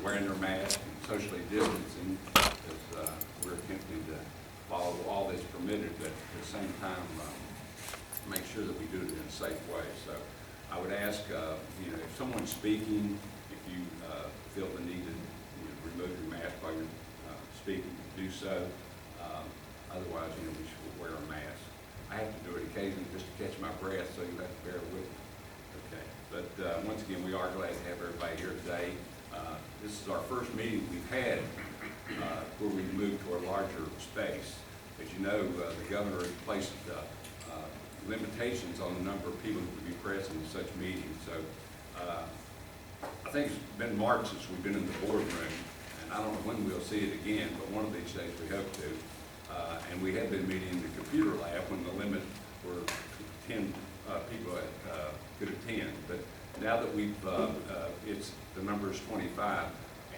wearing their mask and socially distancing, because we're attempting to follow all that's permitted, but at the same time, make sure that we do it in a safe way. So I would ask, if someone's speaking, if you feel the need to remove your mask while you're speaking, do so. Otherwise, we should wear a mask. I have to do it occasionally just to catch my breath, so you have to bear with me. Okay. But once again, we are glad to have everybody here today. This is our first meeting we've had where we moved to a larger space. As you know, the governor has placed limitations on the number of people who could be present in such meetings. So I think it's been March since we've been in the boardroom, and I don't know when we'll see it again, but one of these days we hope to. And we have been meeting in the computer lab when the limit were 10 people could attend. But now that the number is 25,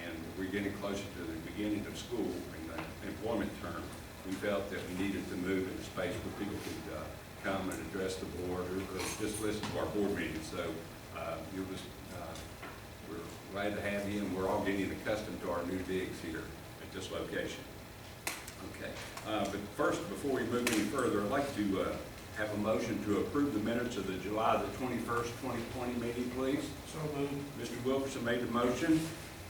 and we're getting closer to the beginning of school and the employment term, we felt that we needed to move in a space where people could come and address the board or just listen to our board meetings. So we're glad to have you, and we're all getting accustomed to our new digs here at this location. Okay, but first, before we move any further, I'd like to have a motion to approve the minutes of the July the 21st, 2020 meeting, please. So moved. Mr. Wilkerson made the motion.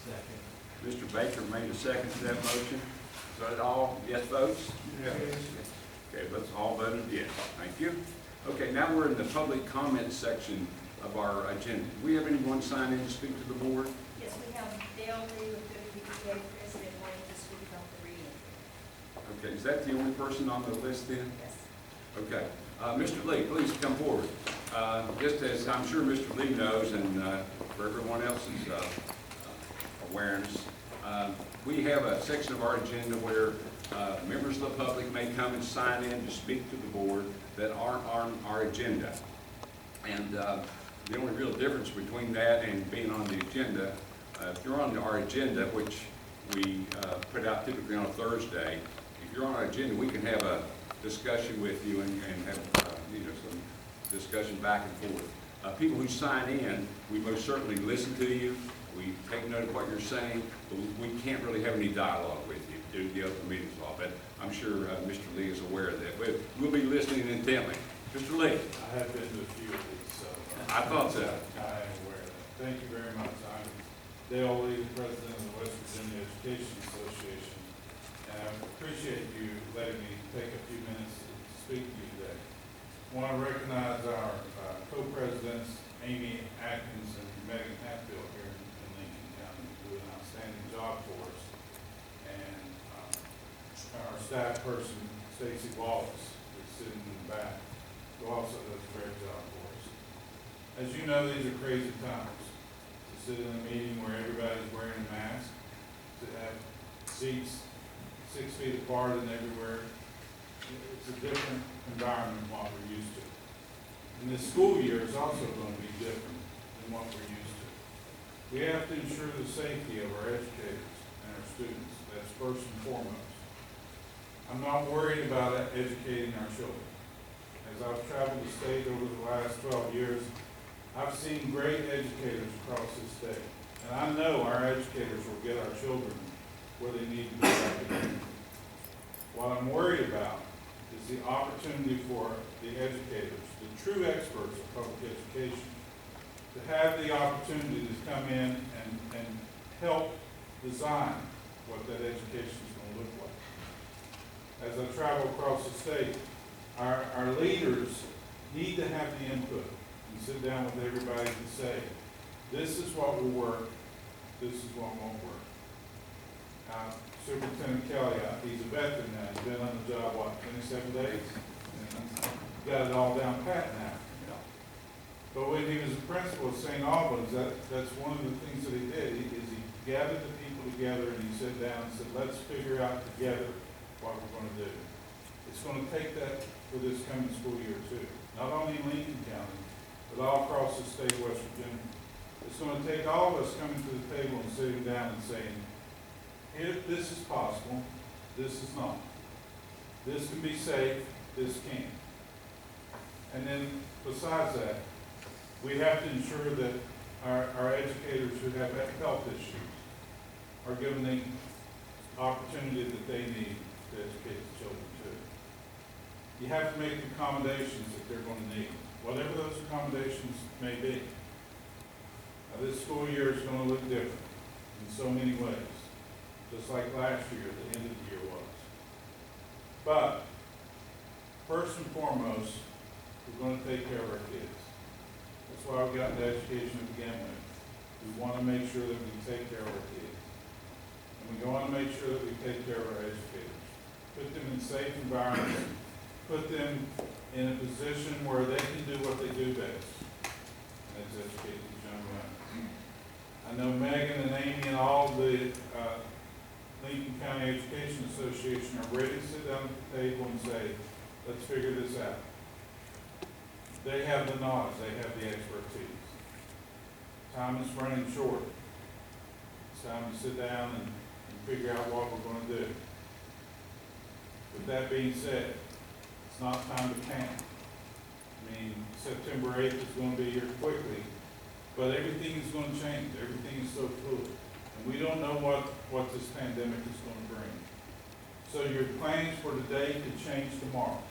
Second. Mr. Baker made a second to that motion. Is that all yes votes? Yes. Okay, let's all voted yes. Thank you. Okay, now we're in the public comment section of our agenda. Do we have anyone sign in to speak to the board? Yes, we have Dale Lee with WBA President wanting to speak on the reading. Okay, is that the only person on the list then? Yes. Okay. Mr. Lee, please come forward. Just as I'm sure Mr. Lee knows, and for everyone else's awareness, we have a section of our agenda where members of the public may come and sign in to speak to the board that aren't on our agenda. And the only real difference between that and being on the agenda, if you're on our agenda, which we put out typically on a Thursday, if you're on our agenda, we can have a discussion with you and have some discussion back and forth. People who sign in, we most certainly listen to you. We take note of what you're saying, but we can't really have any dialogue with you due to the open meetings law. But I'm sure Mr. Lee is aware of that. We'll be listening intently. Mr. Lee. I have been to a few of these, so. I thought so. I am aware of that. Thank you very much. I'm Dale Lee, the President of the West Virginia Education Association, and I appreciate you letting me take a few minutes to speak to you today. I want to recognize our co-presidents, Amy Atkins and Megan Hatfield here in Lincoln County, who do an outstanding job for us, and our staff person, Stacy Wallace, is sitting in the back, who also does a great job for us. As you know, these are crazy times. To sit in a meeting where everybody's wearing a mask, to have seats 6 feet apart and everywhere, it's a different environment than what we're used to. And this school year is also going to be different than what we're used to. We have to ensure the safety of our educators and our students. That's first and foremost. I'm not worried about educating our children. As I've traveled the state over the last 12 years, I've seen great educators across this state. And I know our educators will get our children where they need to be academically. What I'm worried about is the opportunity for the educators, the true experts of public education, to have the opportunity to come in and help design what that education is going to look like. As I travel across the state, our leaders need to have the input and sit down with everybody and say, this is what will work, this is what won't work. Superintendent Kelly, he's a veteran now. He's been on the job, 27 days? And he's got it all down pat now. But when he was the principal of St. Albans, that's one of the things that he did. He gathered the people together and he sat down and said, let's figure out together what we're going to do. It's going to take that for this coming school year too. Not only in Lincoln County, but all across the state of West Virginia. It's going to take all of us coming to the table and sitting down and saying, if this is possible, this is not. This can be safe, this can't. And then besides that, we have to ensure that our educators who have health issues are given the opportunity that they need to educate the children too. You have to make accommodations that they're going to need, whatever those accommodations may be. Now, this school year is going to look different in so many ways, just like last year, the end of the year was. But first and foremost, we're going to take care of our kids. That's why we got into education to begin with. We want to make sure that we take care of our kids. And we want to make sure that we take care of our educators. Put them in safe environments. Put them in a position where they can do what they do best. And that's educate these young men. I know Megan and Amy and all the Lincoln County Education Association are ready to sit down at the table and say, let's figure this out. They have the knowledge, they have the expertise. Time is running short. It's time to sit down and figure out what we're going to do. With that being said, it's not time to panic. I mean, September 8th is going to be here quickly, but everything is going to change. Everything is so fluid. And we don't know what this pandemic is going to bring. So your plans for today could change tomorrow.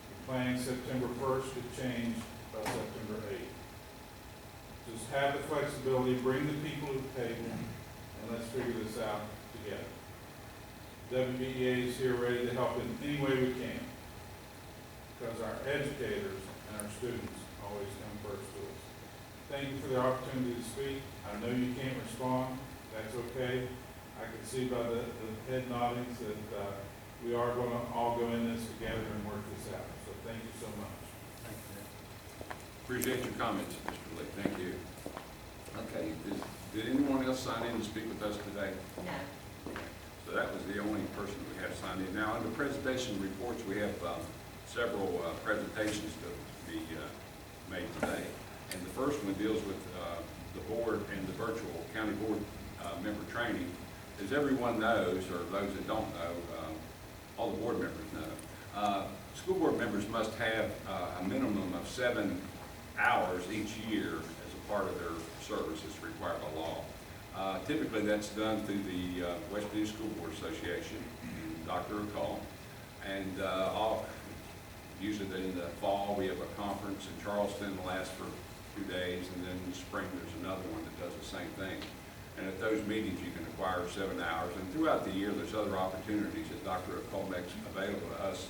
Your plans September 1st could change by September 8th. Just have the flexibility, bring the people to the table, and let's figure this out together. WBEA is here ready to help in any way we can, because our educators and our students always come first to us. Thank you for the opportunity to speak. I know you can't respond. That's okay. I can see by the head noddings that we are going to all go in this together and work this out. So thank you so much. Thank you. Appreciate your comments, Mr. Lee. Thank you. Okay, did anyone else sign in to speak with us today? No. So that was the only person we have signed in. Now, under presentation reports, we have several presentations to be made today. And the first one deals with the board and the virtual county board member training. As everyone knows, or those that don't know, all the board members know, school board members must have a minimum of 7 hours each year as a part of their services required by law. Typically, that's done through the West Virginia School Board Association, Dr. O'Call, and usually in the fall we have a conference in Charleston that lasts for 2 days, and then in the spring there's another one that does the same thing. And at those meetings you can acquire 7 hours, and throughout the year there's other opportunities that Dr. O'Call makes available to us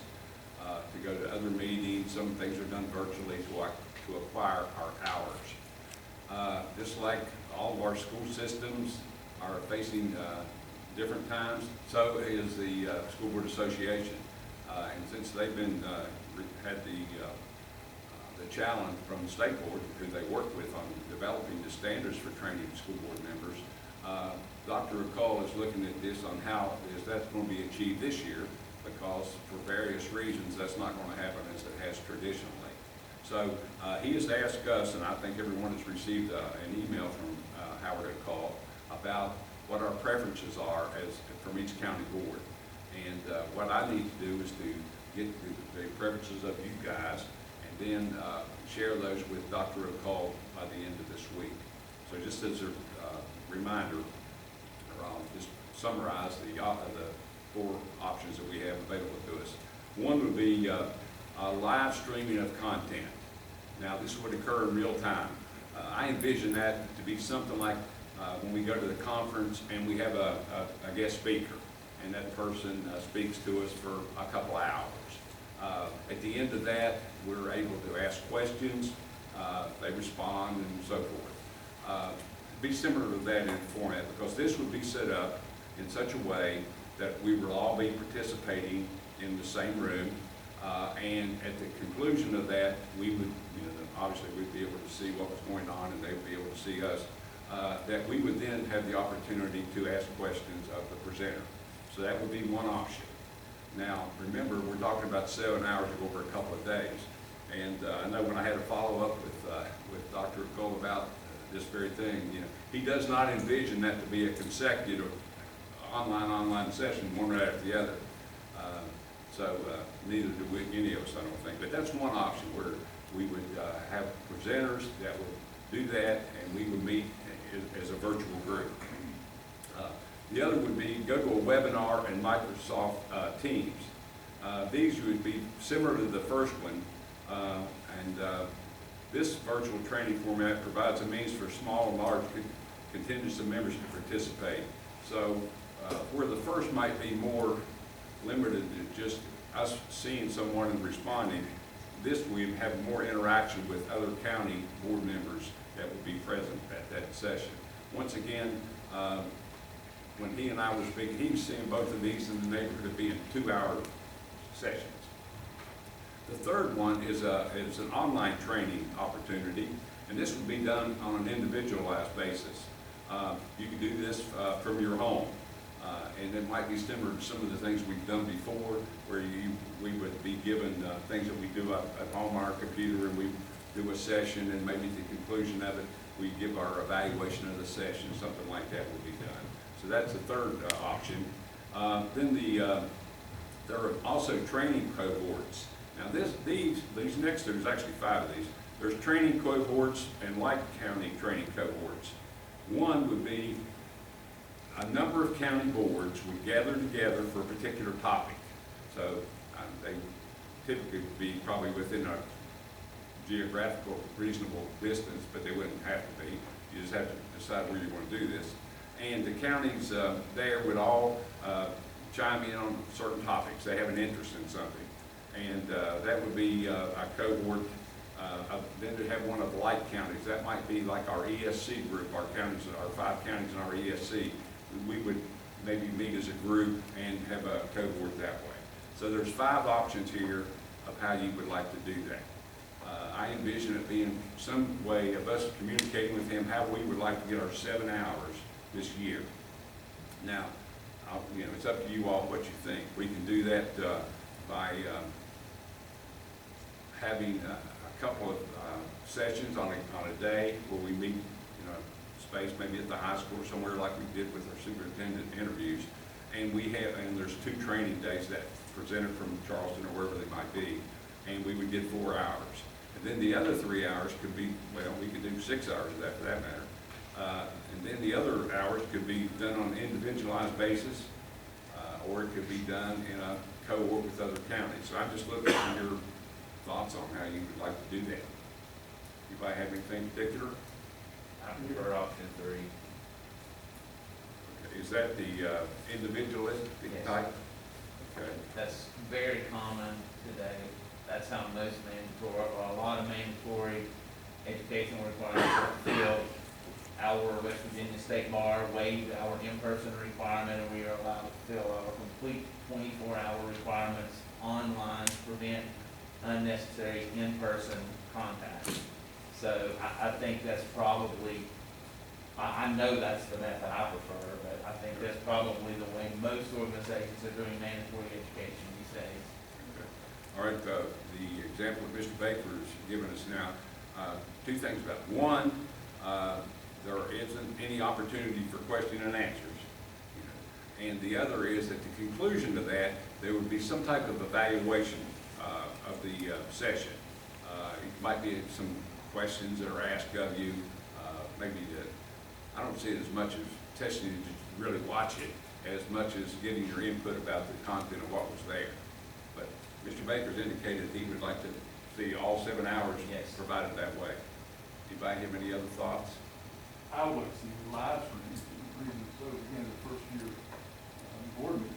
to go to other meetings. Some things are done virtually to acquire our hours. Just like all of our school systems are facing different times, so is the School Board Association. And since they've been had the challenge from the state board, who they work with on developing the standards for training school board members, Dr. O'Call is looking at this on how that's going to be achieved this year, because for various reasons that's not going to happen as it has traditionally. So he has asked us, and I think everyone has received an email from Howard O'Call about what our preferences are from each county board. And what I need to do is to get the preferences of you guys, and then share those with Dr. O'Call by the end of this week. So just as a reminder, or I'll just summarize the 4 options that we have available to us. One would be live streaming of content. Now, this would occur in real time. I envision that to be something like when we go to the conference and we have a guest speaker, and that person speaks to us for a couple hours. At the end of that, we're able to ask questions, they respond, and so forth. Be similar to that in format, because this would be set up in such a way that we will all be participating in the same room, and at the conclusion of that, we would, obviously we'd be able to see what was going on, and they would be able to see us, that we would then have the opportunity to ask questions of the presenter. So that would be one option. Now, remember, we're talking about 7 hours over a couple of days. And I know when I had a follow-up with Dr. Cole about this very thing, he does not envision that to be a consecutive online session, one right after the other. So neither do any of us, I don't think. But that's one option, where we would have presenters that would do that, and we would meet as a virtual group. The other would be go to a webinar in Microsoft Teams. These would be similar to the first one, this virtual training format provides a means for small and large contingents of members to participate. So where the first might be more limited to just us seeing someone and responding, this we have more interaction with other county board members that would be present at that session. Once again, when he and I were speaking, he was seeing both of these in the neighborhood of being 2-hour sessions. The third one is an online training opportunity, and this would be done on an individualized basis. You can do this from your home, and it might be similar to some of the things we've done before, where we would be given things that we do at home on our computer, and we do a session, and maybe at the conclusion of it, we give our evaluation of the session, something like that would be done. So that's the third option. Then there are also training cohorts. Now these next, there's actually 5 of these. There's training cohorts and like county training cohorts. One would be a number of county boards would gather together for a particular topic. So they typically would be probably within a geographical reasonable distance, but they wouldn't have to be. You just have to decide where you want to do this. And the counties there would all chime in on certain topics. They have an interest in something. And that would be a cohort. Then to have one of the like counties, that might be like our ESC group, our counties, our 5 counties in our ESC. We would maybe meet as a group and have a cohort that way. So there's 5 options here of how you would like to do that. I envision it being some way of us communicating with him how we would like to get our 7 hours this year. Now, it's up to you all what you think. We can do that by having a couple of sessions on a day where we meet in a space, maybe at the high school or somewhere like we did with our superintendent interviews. And there's 2 training days that presented from Charleston or wherever they might be, and we would get 4 hours. And then the other 3 hours could be, well, we could do 6 hours of that for that matter. And then the other hours could be done on an individualized basis, or it could be done in a cohort with other counties. So I'm just looking for your thoughts on how you would like to do that. Anybody have anything particular? I prefer option 3. Okay. Is that the individualistic Yes. type? Okay. That's very common today. That's how most mandatory, or a lot of mandatory educational requirements are filled. Our West Virginia State Bar waived our in-person requirement, and we are allowed to fill our complete 24-hour requirements online to prevent unnecessary in-person contact. So I think that's probably, I know that's the method I prefer, but I think that's probably the way most organizations are doing mandatory education these days. Okay. All right, the example that Mr. Baker has given us now, 2 things about it. One, there isn't any opportunity for question and answers. And the other is at the conclusion of that, there would be some type of evaluation of the session. It might be some questions that are asked of you, maybe I don't see it as much as testing you to really watch it, as much as getting your input about the content of what was there. But Mr. Baker's indicated he would like to see all 7 hours Yes. provided that way. Anybody have any other thoughts? I would see the live stream, reason so, again, the first year board meeting.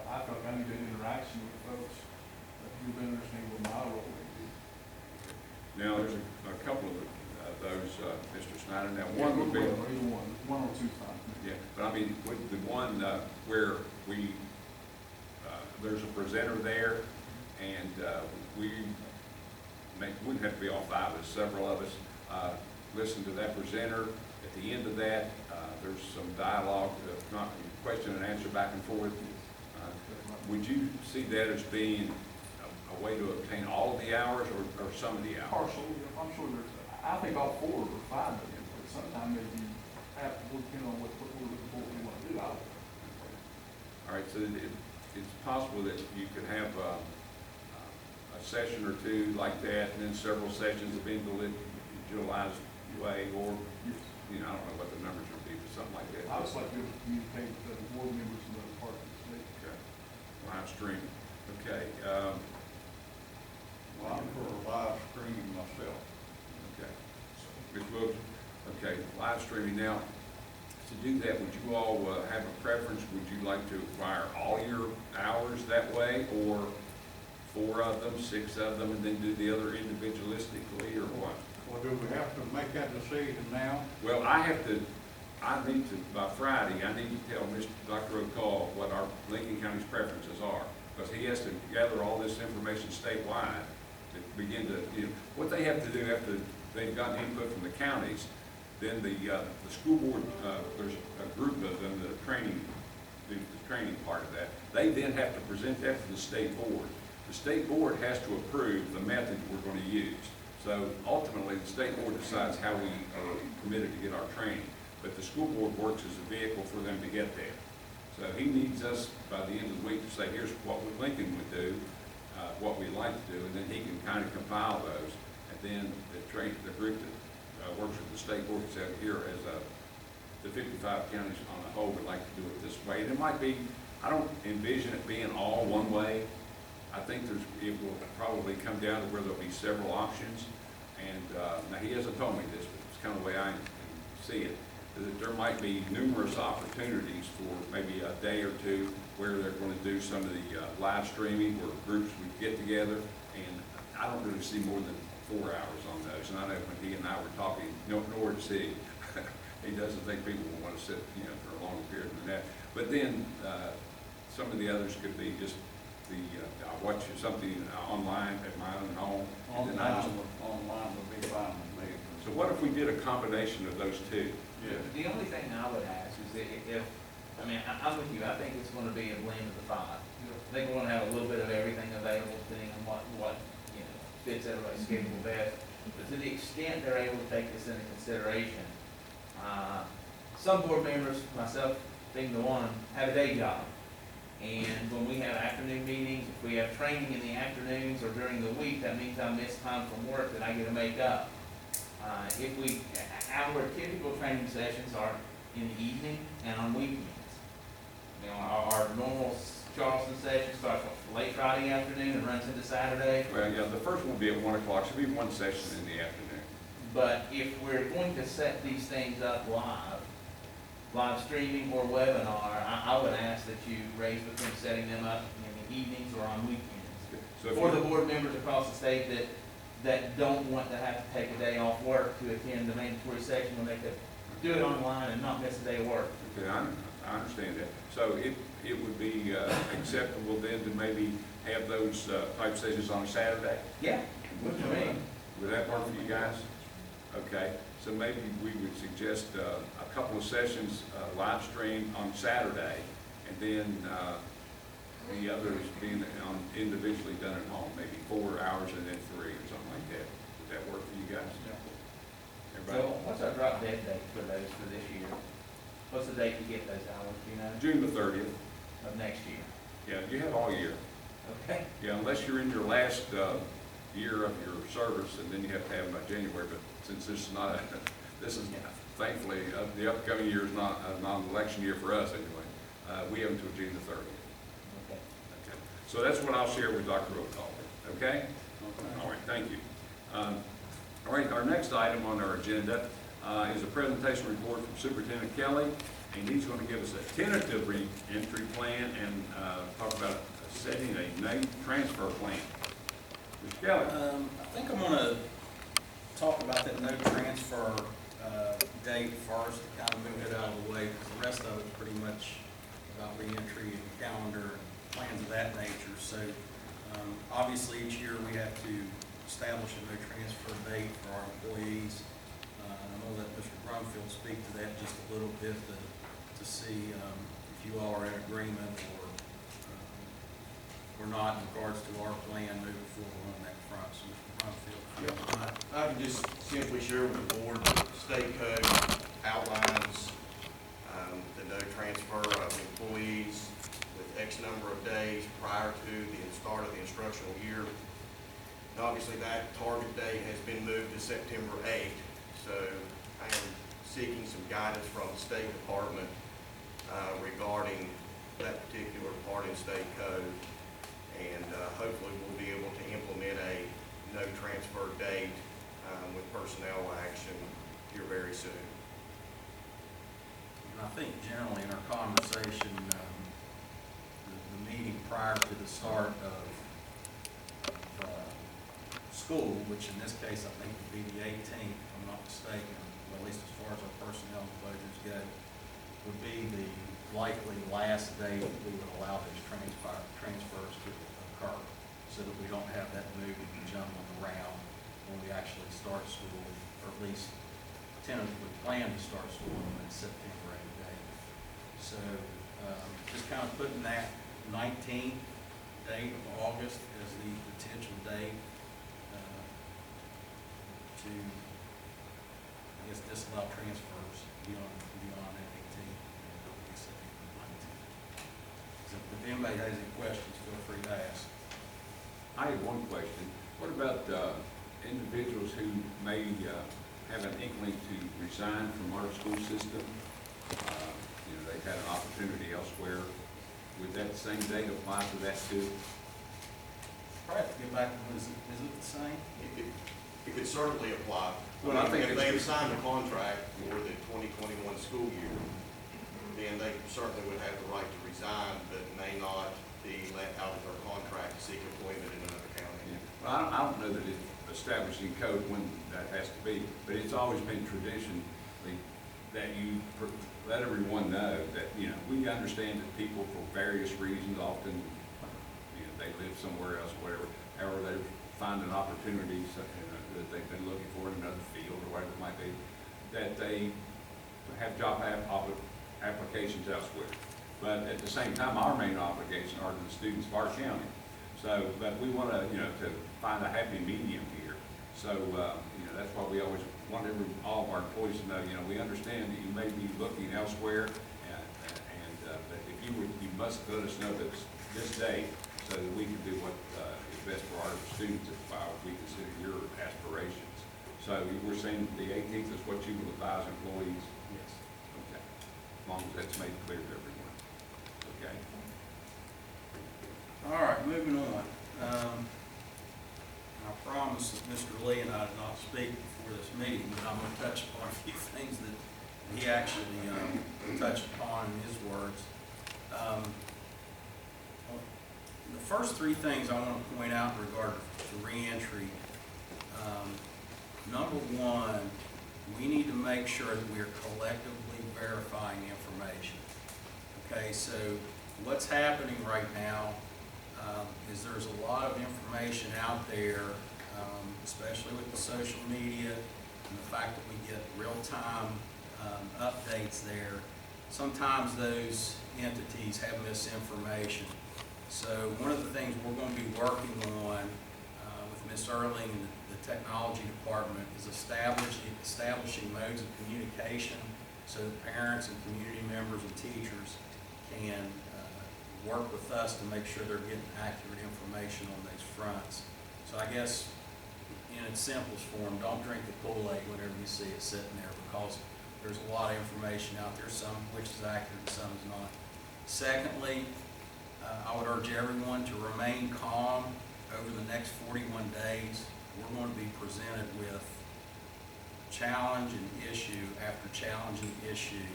I felt I needed interaction with folks, who understand what my role may be. Now, there's a couple of those, Mr. Snyder. Now, one would be, Either one or 2 times. yeah, but I mean, with the one where there's a presenter there, and wouldn't have to be all 5 of us, several of us, listen to that presenter. At the end of that, there's some dialogue, not question and answer back and forth. Would you see that as being a way to obtain all of the hours or some of the hours? Partially, I'm sure I think all 4 or 5 of them, but sometimes maybe half, depending on what we're looking for, we want to do. All right, so it's possible that you could have a session or 2 like that, and then several sessions of individualized way, or, I don't know what the numbers would be, but something like that. I just like to be able to communicate with other board members and other parts of the state. Okay. Live stream, okay, Well, I'm for live streaming myself. okay. Ms. Wilson, okay, live streaming now. To do that, would you all have a preference? Would you like to acquire all your hours that way, or 4 of them, 6 of them, and then do the other individualistically, or what? Well, do we have to make that decision now? Well, I need to, by Friday, I need to tell Dr. O'Call what our Lincoln County's preferences are, because he has to gather all this information statewide to begin to, what they have to do after they've gotten input from the counties, then the school board, there's a group of them that are training, do the training part of that. They then have to present that to the state board. The state board has to approve the method we're going to use. So ultimately, the state board decides how we are permitted to get our training, but the school board works as a vehicle for them to get there. So he needs us by the end of the week to say, here's what Lincoln would do, what we'd like to do, and then he can kind of compile those. And then the group that works with the state board said, here, as the 55 counties on the whole would like to do it this way. And it might be, I don't envision it being all one way. I think it will probably come down to where there'll be several options. And now he hasn't told me this, but it's kind of the way I see it, that there might be numerous opportunities for maybe a day or two where they're going to do some of the live streaming where groups would get together. And I don't really see more than 4 hours on those. And I know when he and I were talking, nor does he. He doesn't think people will want to sit, for a longer period than that. But then some of the others could be just I watch something online at my own home. And then Online would be fine with me. so what if we did a combination of those two? Yeah. The only thing I would ask is that if, I'm with you, I think it's gonna be a blend of the 5. I think we're gonna have a little bit of everything available, depending on what fits everybody's schedule best. But to the extent they're able to take this into consideration, some board members, myself being the one, have a day job. And when we have afternoon meetings, if we have training in the afternoons or during the week, that means I miss time from work that I get to make up. Our typical training sessions are in the evening and on weekends. Our normal Charleston session starts late Friday afternoon and runs into Saturday. Well, yeah, the first one will be at 1 o'clock, so it'll be one session in the afternoon. But if we're going to set these things up live streaming or webinar, I would ask that you raise between setting them up in the evenings or on weekends. So For the board members across the state that don't want to have to take a day off work to attend the mandatory section when they could do it online and not miss a day of work. Okay, I understand that. So it would be acceptable then to maybe have those type sessions on a Saturday? Yeah, what do you mean? Would that work for you guys? Okay, so maybe we would suggest a couple of sessions live stream on Saturday, and then the others being individually done at home, maybe 4 hours and then 3 or something like that. Would that work for you guys? Everybody? So what's our drop dead date for those for this year? What's the date to get those hours, do you know, June the 30th. of next year? Yeah, you have all year. Okay. Yeah, unless you're in your last year of your service, and then you have to have them by January. But since this is not, this is thankfully the upcoming year is not an election year for us anyway. We have until June the 30th. Okay. Okay. So that's what I'll share with Dr. O'Call. Okay? All right. Thank you. All right. Our next item on our agenda is a presentation report from Superintendent Kelly, and he's going to give us a tentative re-entry plan and talk about setting a name transfer plan. Mr. Kelly. I think I'm going to talk about that no transfer date first, to kind of move it out of the way, because the rest of it's pretty much about reentry and calendar and plans of that nature. So obviously each year we have to establish a no transfer date for our employees. I know that Mr. Brumfield speak to that just a little bit to see if you all are in agreement or not in regards to our plan moving forward on that front. So Mr. Brumfield. I can just simply share with the board that the state code outlines the no transfer of employees with X number of days prior to the start of the instructional year. And obviously that target date has been moved to September 8th. So I am seeking some guidance from the State Department regarding that particular part in state code. And hopefully we'll be able to implement a no transfer date with personnel action here very soon. And I think generally in our conversation, the meeting prior to the start of school, which in this case I think would be the 18th, if I'm not mistaken, well, at least as far as our personnel closures go, would be the likely last day that we would allow those transfers to occur, so that we don't have that moving and jumbling around when we actually start school, or at least tentatively plan to start school on that September 8th date. So just kind of putting that 19th date of August as the potential date to, I guess, disallow transfers beyond that 18th, and I guess that'd be the 19th. So if anybody has any questions, feel free to ask. I have one question. What about individuals who may have an inkling to resign from our school system? They've had an opportunity elsewhere. Would that same date apply to that too? Probably have to get back, is it the same? It could certainly apply. Well, I think if it's they've just- signed a contract for the 2021 school year, then they certainly would have the right to resign, but may not be let out of their contract to seek employment in another county. Yeah. Well, I don't know that it's established in code when that has to be, but it's always been tradition that you let everyone know that, we understand that people for various reasons often, they live somewhere else, whatever, however they find an opportunity that they've been looking for in another field or whatever it might be, that they have job applications elsewhere. But at the same time, our main obligation are to the students of our county. So, but we want to, to find a happy medium here. So, that's why we always want all of our employees to know, we understand that you may be looking elsewhere, but if you must let us know this date so that we can do what is best for our students as far as we consider your aspirations. So we're saying the 18th is what you will advise employees? Yes. Okay. As long as that's made clear to everyone. Okay. All right, moving on. I promised that Mr. Lee and I did not speak before this meeting, but I'm going to touch upon a few things that he actually touched upon in his words. The first three things I want to point out in regard to reentry. Number one, we need to make sure that we are collectively verifying information. Okay, so what's happening right now is there's a lot of information out there, especially with the social media and the fact that we get real-time updates there. Sometimes those entities have misinformation. So one of the things we're going to be working on with Ms. Erling and the technology department is establishing modes of communication so that parents and community members and teachers can work with us to make sure they're getting accurate information on those fronts. So I guess in its simplest form, don't drink the Kool-Aid whenever you see it sitting there, because there's a lot of information out there, some of which is accurate and some is not. Secondly, I would urge everyone to remain calm over the next 41 days. We're going to be presented with challenge and issue after challenge and issue,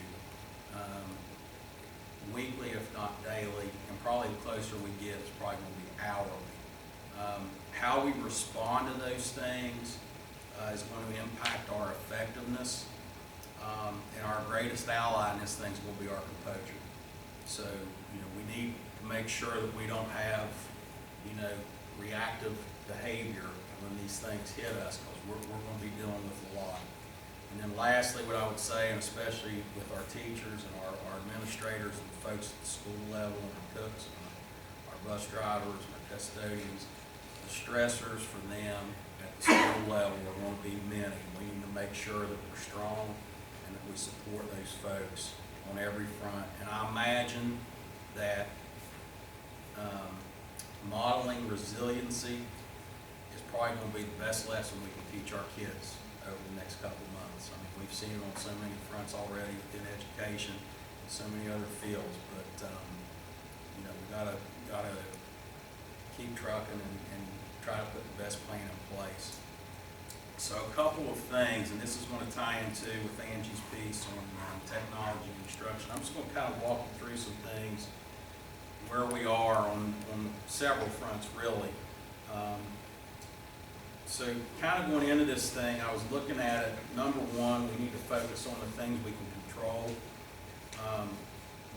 weekly if not daily, and probably the closer we get, it's probably going to be hourly. How we respond to those things is going to impact our effectiveness, and our greatest ally in this thing will be our composure. So, we need to make sure that we don't have, reactive behavior when these things hit us, because we're going to be dealing with a lot. And then lastly, what I would say, and especially with our teachers and our administrators and folks at the school level and our cooks and our bus drivers and our custodians, the stressors for them at the school level are going to be many. We need to make sure that we're strong and that we support those folks on every front. And I imagine that modeling resiliency is probably going to be the best lesson we can teach our kids over the next couple of months. I mean, we've seen it on so many fronts already within education. so many other fields, but, you know, we gotta keep trucking and try to put the best plan in place. So a couple of things, and this is gonna tie into with Angie's piece on technology and instruction. I'm just gonna kind of walk you through some things, where we are on several fronts, really. So kind of going into this thing, I was looking at it, number one, we need to focus on the things we can control.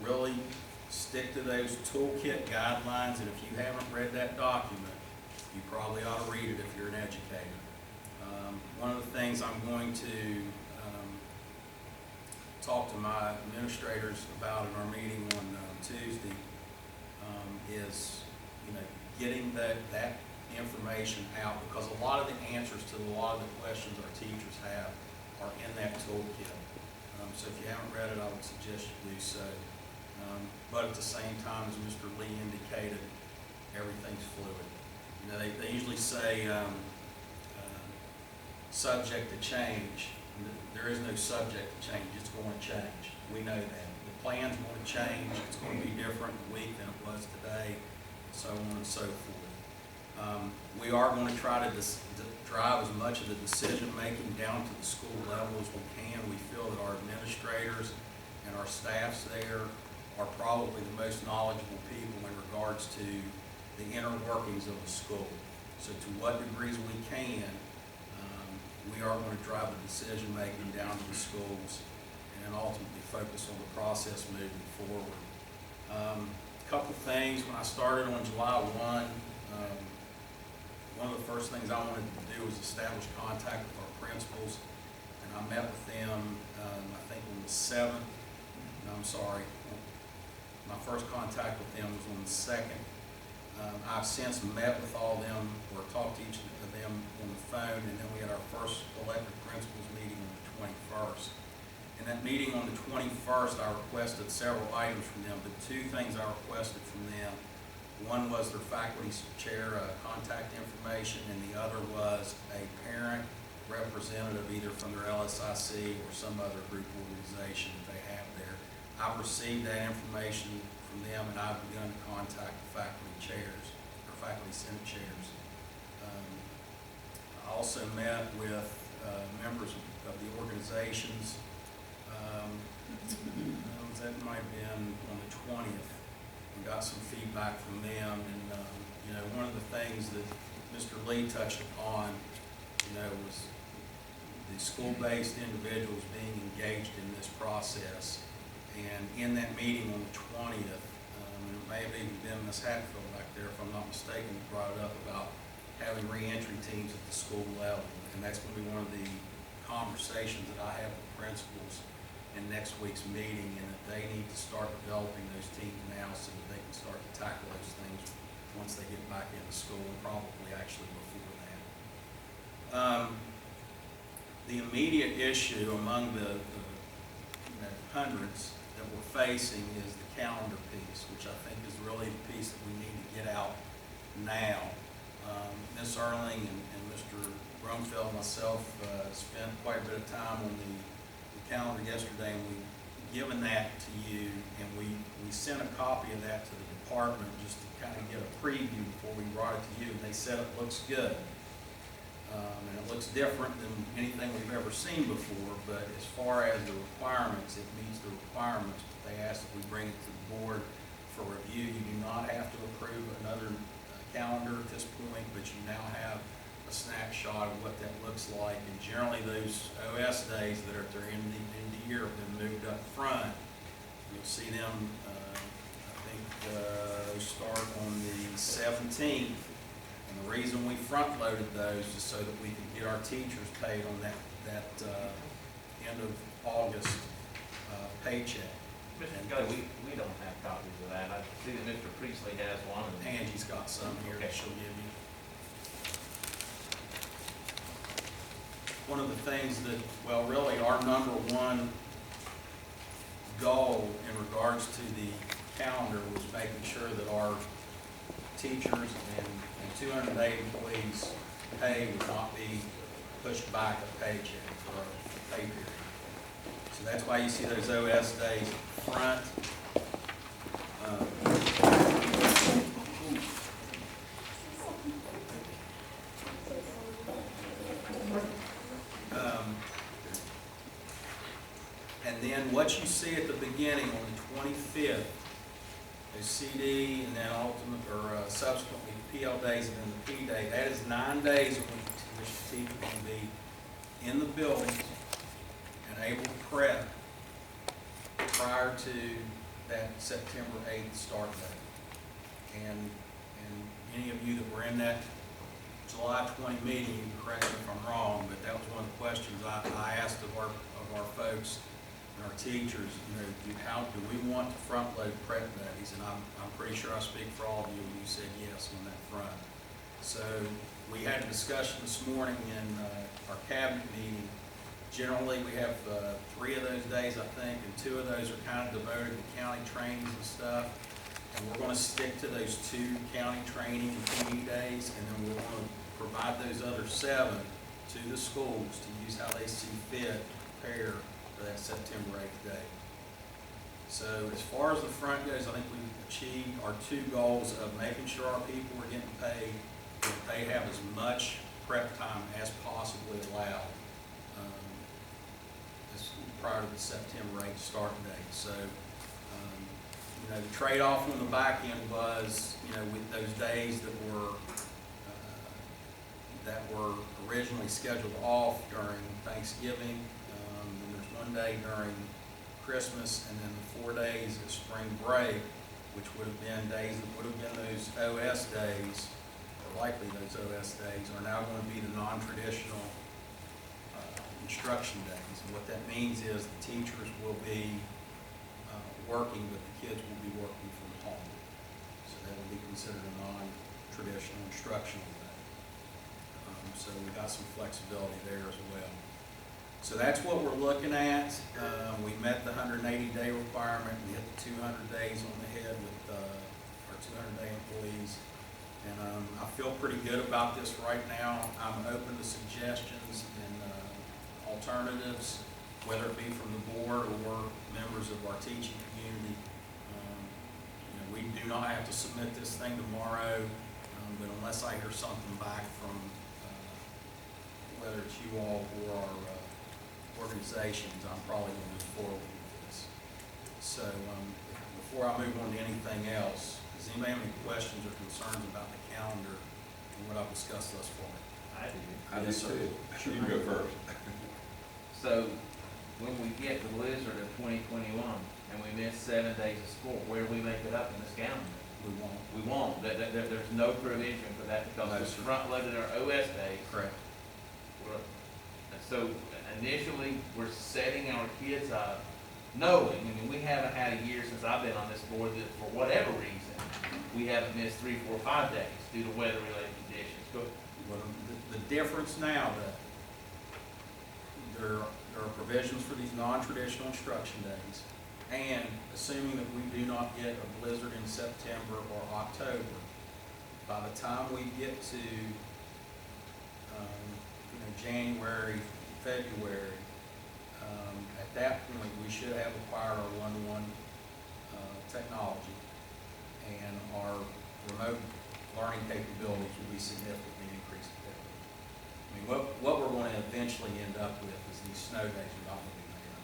Really stick to those toolkit guidelines, and if you haven't read that document, you probably ought to read it if you're an educator. One of the things I'm going to talk to my administrators about in our meeting on Tuesday is, you know, getting that information out, because a lot of the answers to a lot of the questions our teachers have are in that toolkit. So if you haven't read it, I would suggest you do so. But at the same time, as Mr. Lee indicated, everything's fluid. You know, they usually say subject to change. There is no subject to change, it's going to change. We know that. The plan's going to change, it's going to be different in a week than it was today, and so on and so forth. We are going to try to drive as much of the decision-making down to the school level as we can. We feel that our administrators and our staffs there are probably the most knowledgeable people in regards to the inner workings of the school. So to what degrees we can, we are going to drive the decision-making down to the schools and ultimately focus on the process moving forward. A couple things, when I started on July 1, one of the first things I wanted to do was establish contact with our principals, and I met with them, I think on the 7th, no, I'm sorry, my first contact with them was on the 2nd. I've since met with all of them, or talked to each of them on the phone, and then we had our first elected principals meeting on the 21st. In that meeting on the 21st, I requested several items from them, but two things I requested from them. One was their faculty chair contact information, and the other was a parent representative either from their LSIC or some other group organization that they have there. I've received that information from them, and I've begun to contact the faculty chairs, or faculty senate chairs. I also met with members of the organizations. That might have been on the 20th, and got some feedback from them. And you know, one of the things that Mr. Lee touched upon, you know, was the school-based individuals being engaged in this process. And in that meeting on the 20th, and it may have even been Ms. Hatfield back there, if I'm not mistaken, brought it up about having reentry teams at the school level. And that's going to be one of the conversations that I have with principals in next week's meeting, and that they need to start developing those teams now so that they can start to tackle those things once they get back into school, and probably actually before that. The immediate issue among the hundreds that we're facing is the calendar piece, which I think is really the piece that we need to get out now. Ms. Erling and Mr. Brumfeld and myself spent quite a bit of time on the calendar yesterday, and we've given that to you, and we sent a copy of that to the department just to kind of get a preview before we brought it to you, and they said it looks good. And it looks different than anything we've ever seen before, but as far as the requirements, it meets the requirements. But they asked if we bring it to the board for review. You do not have to approve another calendar at this point, but you now have a snapshot of what that looks like. And generally those OS days that are at their end of the year have been moved up front. You'll see them, I think they start on the 17th. And the reason we front-loaded those is so that we could get our teachers paid on that end of August paycheck. Mr. Scott, we don't have copies of that. I see that Mr. Priestley has one. Angie's got some here that she'll give you. One of the things that, well, really our number one goal in regards to the calendar was making sure that our teachers and 208 employees' pay would not be pushed back a paycheck for a pay period. So that's why you see those OS days front. And then what you see at the beginning on the 25th is CD and then ultimate, or subsequently PL days and then the P day. That is 9 days in which the teacher can be in the buildings and able to prep prior to that September 8th start date. And any of you that were in that July 20 meeting, you can correct me if I'm wrong, but that was one of the questions I asked of our folks and our teachers. You know, how do we want to front load prep days? And I'm pretty sure I speak for all of you when you said yes on that front. So we had a discussion this morning in our cabinet meeting. Generally, we have 3 of those days, I think, and 2 of those are kind of devoted to county trainings and stuff. And we're going to stick to those 2 county training and PD days, and then we're going to provide those other 7 to the schools to use how they see fit to prepare for that September 8th day. So as far as the front goes, I think we've achieved our 2 goals of making sure our people are getting paid, that they have as much prep time as possibly allowed prior to the September 8th start date. So, you know, the trade-off on the back end was, you know, with those days that were originally scheduled off during Thanksgiving, and there's 1 day during Christmas, and then the 4 days of spring break, which would have been days that would have been those OS days, or likely those OS days, are now going to be the non-traditional instruction days. And what that means is the teachers will be working, but the kids will be working from home. So that will be considered a non-traditional instructional day. So we got some flexibility there as well. So that's what we're looking at. We met the 180-day requirement. We hit the 200 days on the head with our 200-day employees. And I feel pretty good about this right now. I'm open to suggestions and alternatives, whether it be from the board or members of our teaching community. You know, we do not have to submit this thing tomorrow, but unless I hear something back from whether it's you all or our organizations, I'm probably going to move forward with this. So before I move on to anything else, does anybody have any questions or concerns about the calendar and what I've discussed thus far? I do. I do Yes, sir. too. You go first. So, when we get the blizzard of 2021 and we miss 7 days of school, where do we make it up in this calendar? We won't. We won't. There's no provision for that because No, we sir. front-loaded our OS days. Correct. So initially, we're setting our kids up knowing, I mean, we haven't had a year since I've been on this board that for whatever reason, we haven't missed 3, 4, 5 days due to weather-related conditions. Well, the difference now that there are provisions for these non-traditional instruction days, and assuming that we do not get a blizzard in September or October, by the time we get to January, February, at that point we should have acquired our one-to-one technology, and our remote learning capabilities will be significantly increased. I mean, what we're going to eventually end up with is these snow days are not going to be there.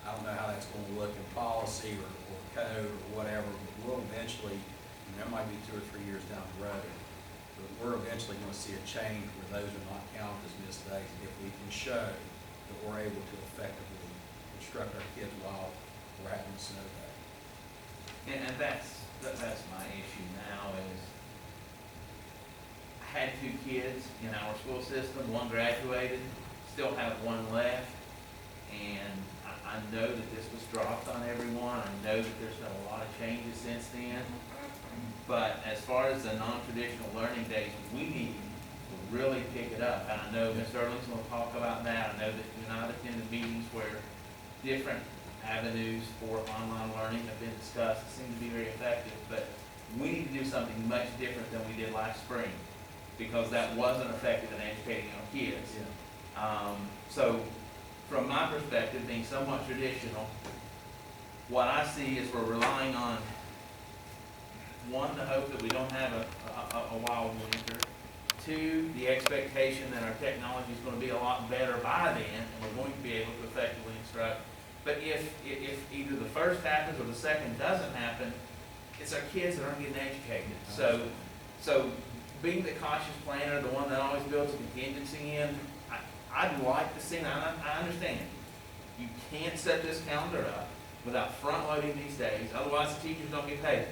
I don't know how that's going to look in policy or code or whatever, but we'll eventually, and there might be 2 or 3 years down the road, but we're eventually going to see a change where those are not counted as missed days if we can show that we're able to effectively instruct our kids while we're having a snow day. And that's my issue now is I had 2 kids in our school system, 1 graduated, still have 1 left, and I know that this was dropped on everyone. I know that there's been a lot of changes since then. But as far as the non-traditional learning days, we need to really pick it up. And I know Ms. Erling's going to talk about that. I know that you and I have attended meetings where different avenues for online learning have been discussed. It seems to be very effective, but we need to do something much different than we did last spring because that wasn't effective in educating our kids. So from my perspective, being somewhat traditional, what I see is we're relying on, one, the hope that we don't have a wild winter. Two, the expectation that our technology is going to be a lot better by then, and we're going to be able to effectively instruct. But if either the first happens or the second doesn't happen, it's our kids that aren't getting educated. So being the cautious planner, the one that always builds a contingency in, I'd like to see, and I understand, you can't set this calendar up without front-loading these days, otherwise the teachers don't get paid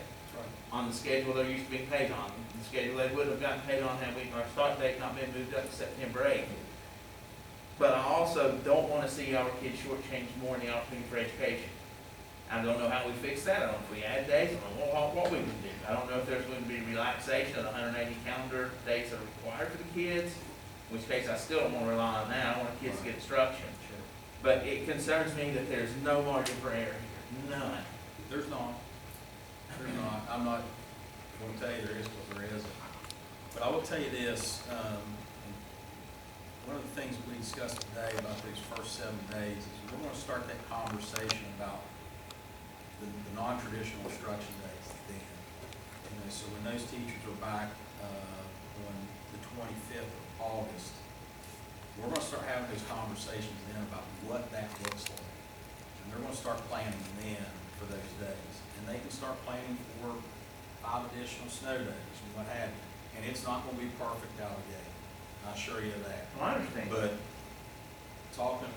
on the schedule they're used to being paid on, the schedule they would have gotten paid on had our start date not been moved up to September 8th. But I also don't want to see our kids shortchanged more in the opportunity for education. I don't know how we fix that. I don't know if we add days. I don't know what we can do. I don't know if there's going to be relaxation of the 180 calendar days that are required for the kids, in which case I still don't want to rely on that. I want kids to get instruction. But it concerns me that there's no margin for error here. None. There's not. There's not. I'm not going to tell you there is because there isn't. But I will tell you this, one of the things we discussed today about these first 7 days is we're going to start that conversation about the non-traditional instruction days then. So when those teachers are back on the 25th of August, we're going to start having those conversations then about what that looks like. And they're going to start planning then for those days. And they can start planning for 5 additional snow days and what have you. And it's not going to be perfect out of the gate. I assure you of that. Well, I understand. But talking,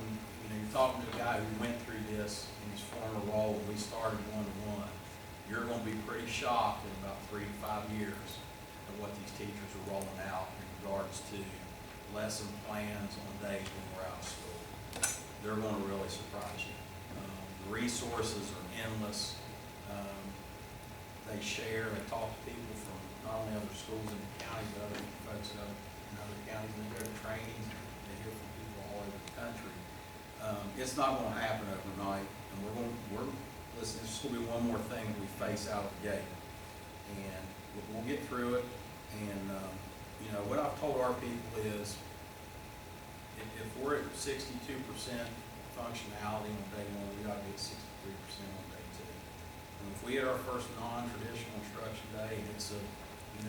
you're talking to a guy who went through this in his former role when we started one-to-one, you're going to be pretty shocked in about 3 to 5 years at what these teachers are rolling out in regards to lesson plans on days when we're out of school. They're going to really surprise you. The resources are endless. They share, they talk to people from not only other schools in the county, but other folks in other counties that go to trainings. They hear from people all over the country. It's not going to happen overnight, and listen, this is going to be one more thing that we face out of the gate, and we'll get through it. And what I've told our people is, if we're at 62% functionality on day one, we ought to be at 63% on day two. And if we hit our first non-traditional instruction day, and it's a D+,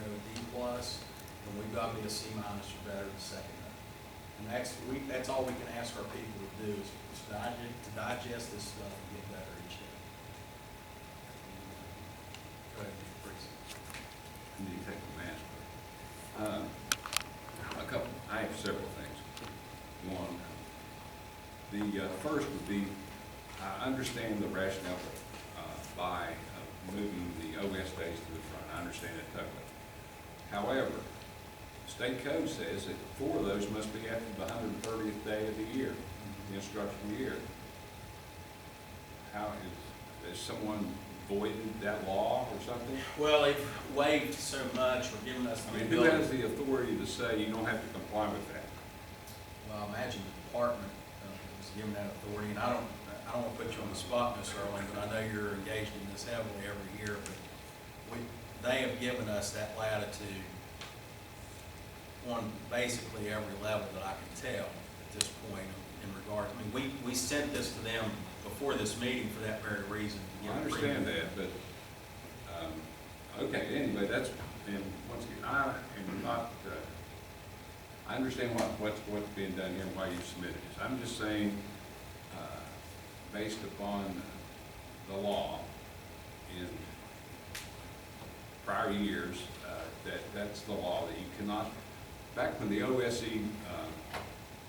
then we've got to be a C- or better the second day. And that's all we can ask our people to do is to digest this stuff and get better each day. Go ahead, please. I need to take the mask off. I have several things. One, the first would be, I understand the rationale by moving the OS days to the front. I understand it totally. However, state code says that 4 of those must be after the 130th day of the year, the instructional year. How is someone voided that law or something? Well, they've waived so much or given us I the mean, who ability. has the authority to say you don't have to comply with that? Well, I imagine the department is given that authority, and I don't want to put you on the spot, Ms. Erling, but I know you're engaged in this heavily every year, but they have given us that latitude on basically every level that I can tell at this point in regard. I mean, we sent this to them before this meeting for that very reason. I understand that, but, okay, anyway, that's, and once again, I am not, I understand what's being done here and why you submitted this. I'm just saying, based upon the law in prior years, that's the law, that you cannot, back when the OSE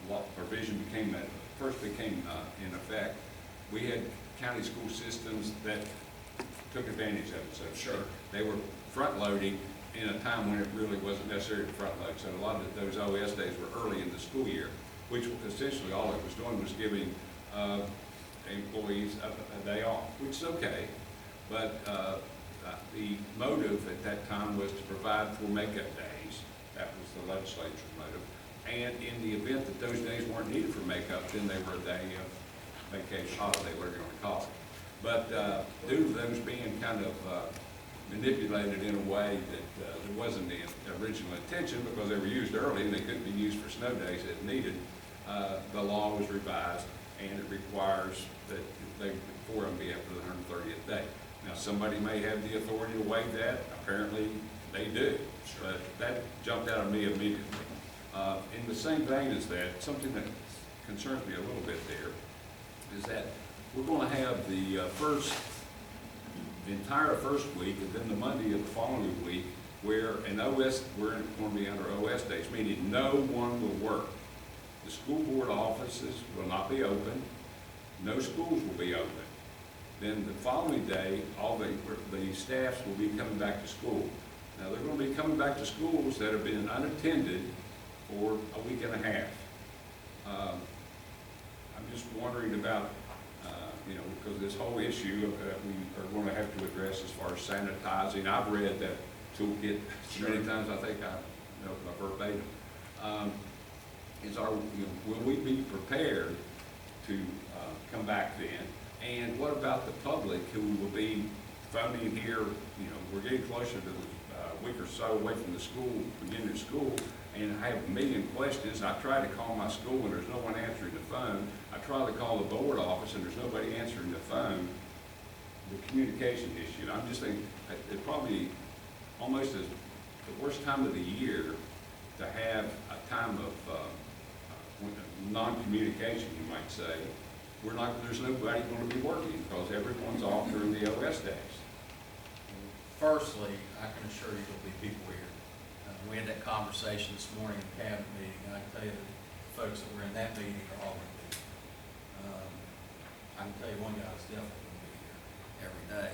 law provision first became in effect, we had county school systems that took advantage of it, so to speak. They were front-loading in a time when it really wasn't necessary to front-load. So a lot of those OS days were early in the school year, which essentially all it was doing was giving employees a day off, which is okay. But the motive at that time was to provide for makeup days. That was the legislature's motive. And in the event that those days weren't needed for makeup, then they were a day of vacation, holiday, whatever you want to call it. But due to those being kind of manipulated in a way that there wasn't the original intention, because they were used early and they couldn't be used for snow days as needed, the law was revised and it requires that four of them be after the 130th day. Now, somebody may have the authority to waive that, apparently they do, but that jumped out at me immediately. In the same vein as that, something that concerns me a little bit there is that we're gonna have the entire first week, and then the Monday of the following week, where an OS, we're gonna be under OS days, meaning no one will work. The school board offices will not be open, no schools will be open. Then the following day, all the staffs will be coming back to school. Now, they're gonna be coming back to schools that have been unattended for a week and a half. I'm just wondering about, because this whole issue we are gonna have to address as far as sanitizing. I've read that toolkit so many times, I think I know my verbatim. Will we be prepared to come back then? And what about the public who will be phoning here? We're getting closer to a week or so away from the school, beginning of school, and I have a million questions. I try to call my school and there's no one answering the phone. I try to call the board office and there's nobody answering the phone. The communication issue, I'm just thinking, it probably almost is the worst time of the year to have a time of non-communication, you might say. There's nobody going to be working because everyone's off during the OS days. Firstly, I can assure you there'll be people here. We had that conversation this morning in the cabinet meeting, and I can tell you that the folks that were in that meeting are all going to be here. I can tell you one guy is definitely going to be here every day.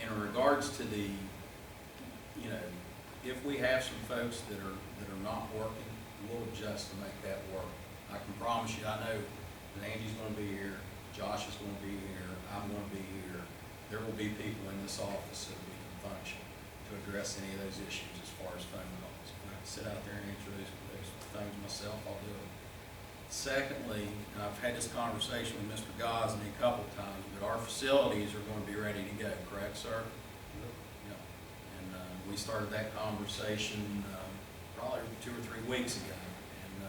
In regards to the, if we have some folks that are not working, we'll adjust to make that work. I can promise you, I know that Angie's going to be here, Josh is going to be here, I'm going to be here. There will be people in this office that we can function to address any of those issues as far as phone calls. If I can sit out there and answer those things myself, I'll do it. Secondly, and I've had this conversation with Mr. Gosney a couple of times, but our facilities are going to be ready to go, correct, sir? Yeah. And we started that conversation probably 2 or 3 weeks ago. And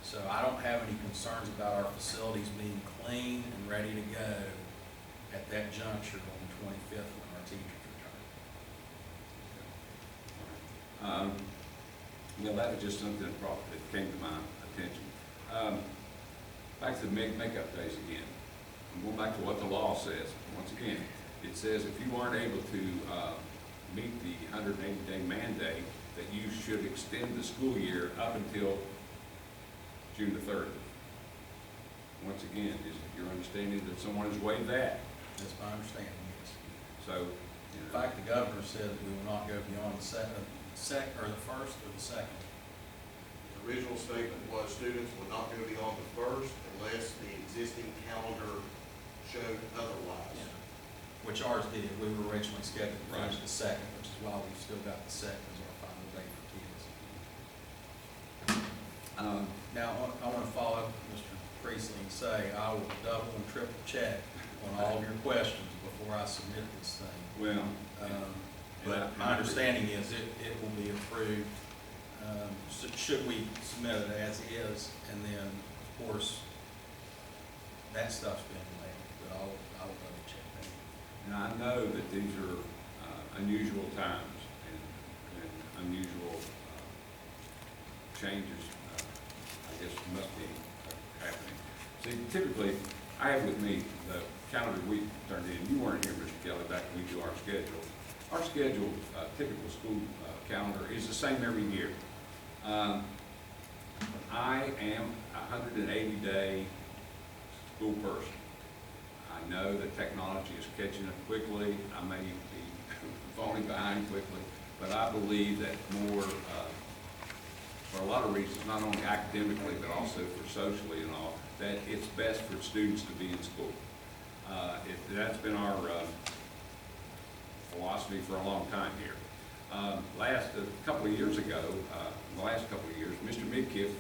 so I don't have any concerns about our facilities being clean and ready to go at that juncture on the 25th when our teachers return. That was just something that came to my attention. Back to the makeup days again. I'm going back to what the law says. Once again, it says if you aren't able to meet the 180-day mandate, that you should extend the school year up until June the 30th. Once again, is it your understanding that someone has waived that? That's my understanding, yes. So, In fact, the governor said that we will not go beyond the second, or the first or the second. The original statement was students would not go beyond the first unless the existing calendar showed otherwise. Yeah. Which ours did. We were originally scheduled to finish Right. the second, which is why we've still got the second as our final date for kids. Now, I want to follow up with Mr. Priestley and say I will double and triple check on all of your questions before I submit this thing. well, But my understanding is it will be approved, should we submit it as is, and then, of course, that stuff's been delayed, but I'll double check that. and I know that these are unusual times and unusual changes, I guess, must be happening. See, typically, I have with me the calendar we turned in. You weren't here, Mr. Kelly, back when we do our schedule. Our schedule, typical school calendar, is the same every year. I am a 180-day school person. I know that technology is catching up quickly. I may be falling behind quickly, but I believe that more, for a lot of reasons, not only academically, but also for socially and all, that it's best for students to be in school. That's been our philosophy for a long time here. A couple of years ago, the last couple of years, Mr. Midkiff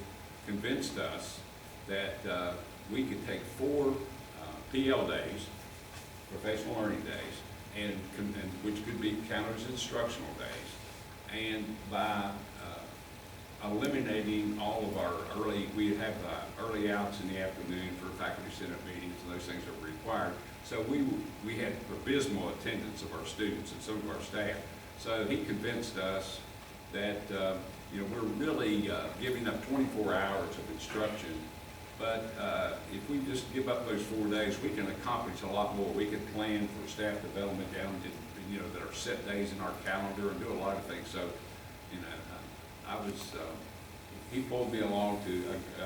convinced us that we could take 4 PL days, professional learning days, and which could be counted as instructional days, and by eliminating all of our we have early outs in the afternoon for faculty senate meetings and those things that were required. So we had abysmal attendance of our students and some of our staff. So he convinced us that, we're really giving up 24 hours of instruction. But if we just give up those 4 days, we can accomplish a lot more. We can plan for staff development down to, that are set days in our calendar and do a lot of things. So, he pulled me along to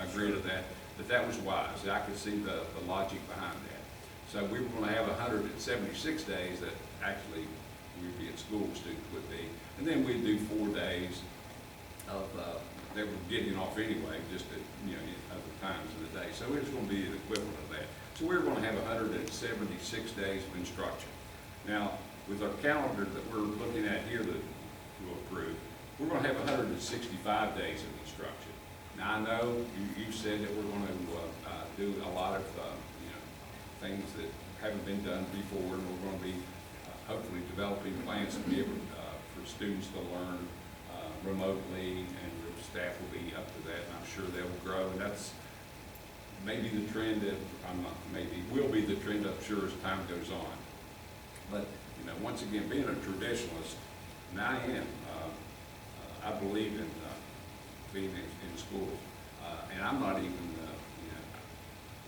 agree to that, but that was wise. I could see the logic behind that. So we were going to have 176 days that actually we'd be at school, students would be. And then we'd do 4 days of, they were getting off anyway, just at, other times of the day. So it was going to be an equivalent of that. So we were going to have 176 days of instruction. Now, with our calendar that we're looking at here that we'll approve, we're going to have 165 days of instruction. Now, I know you said that we're going to do a lot of, things that haven't been done before, and we're going to be hopefully developing plans to be able for students to learn remotely, and the staff will be up to that, and I'm sure they will grow, and that's maybe the trend that, will be the trend, I'm sure, as time goes on. But, once again, being a traditionalist, and I am, I believe in being in schools, and I'm not even,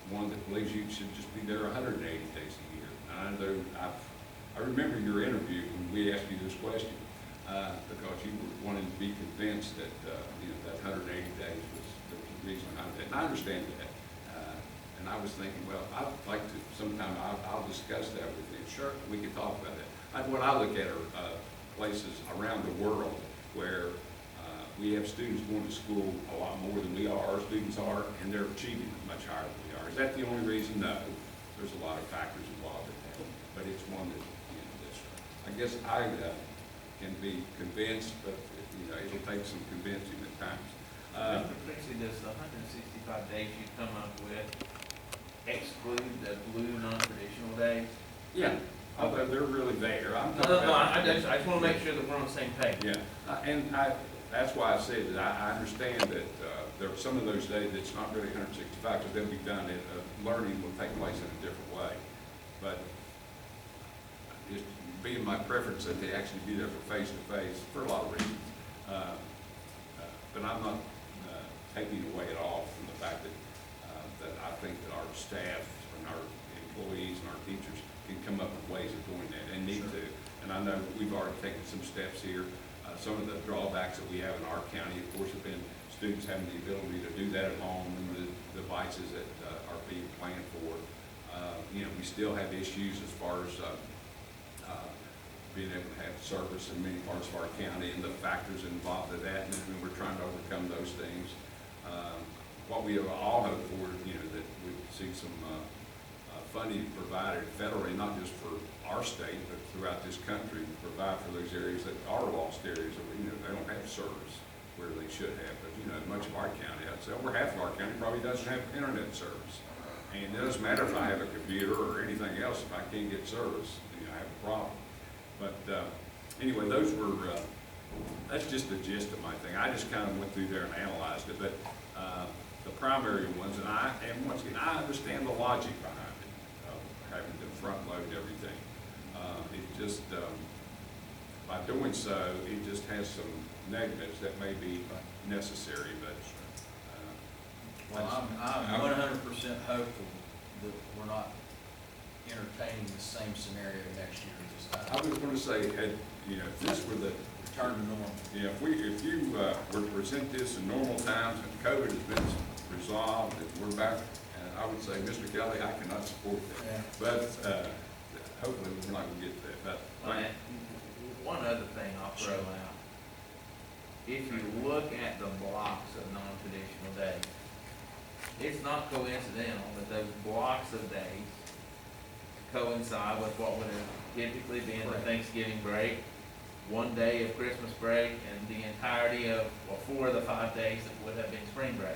one that believes you should just be there 180 days a year. I remember your interview when we asked you this question, because you were wanting to be convinced that, that 180 days was the reason behind that. And I understand that. And I was thinking, well, I'd like to, sometime I'll discuss that with you. Sure. We can talk about that. What I look at are places around the world where we have students going to school a lot more than our students are, and they're achieving much higher than we are. Is that the only reason? No. There's a lot of factors involved in that, but it's one that, that's, I guess I can be convinced, but, it'll take some convincing at times. Mr. Priestley, does the 165 days you come up with exclude the blue non-traditional days? Yeah, although they're really there. I just want to make sure that we're on the same page. Yeah, that's why I said that I understand that there are some of those days that's not really 165, because they'll be done, learning will take place in a different way. But just being my preference that they actually be there for face-to-face for a lot of reasons. But I'm not taking away at all from the fact that I think that our staff and our employees and our teachers can come up with ways of doing that and need to. And I know we've already taken some steps here. Some of the drawbacks that we have in our county, of course, have been students having the ability to do that at home and the devices that are being planned for. We still have issues as far as being able to have service in many parts of our county and the factors involved in that, and we're trying to overcome those things. What we all hope for, that we see some funding provided federally, not just for our state, but throughout this country, to provide for those areas that are lost areas that, they don't have service where they should have. But, much of our county, I'd say over half of our county probably doesn't have internet service. And it doesn't matter if I have a computer or anything else, if I can't get service, I have a problem. But anyway, that's just the gist of my thing. I just kind of went through there and analyzed it. But the primary ones, and once again, I understand the logic behind it, of having to front load everything. It just, by doing so, it just has some negatives that may be necessary, but. Well, I'm 100% hopeful that we're not entertaining the same scenario next year at this time. I was going to say, if this were the Return to normal. yeah, if you were to present this in normal times and COVID has been resolved and we're back, and I would say, Mr. Kelly, I cannot support that. Yeah. But hopefully we're not going to get to that. But One other thing I'll throw out. If you look at the blocks of non-traditional days, it's not coincidental that those blocks of days coincide with what would have typically been the Thanksgiving break, 1 day of Christmas break, and the entirety of, 4 of the 5 days that would have been spring break.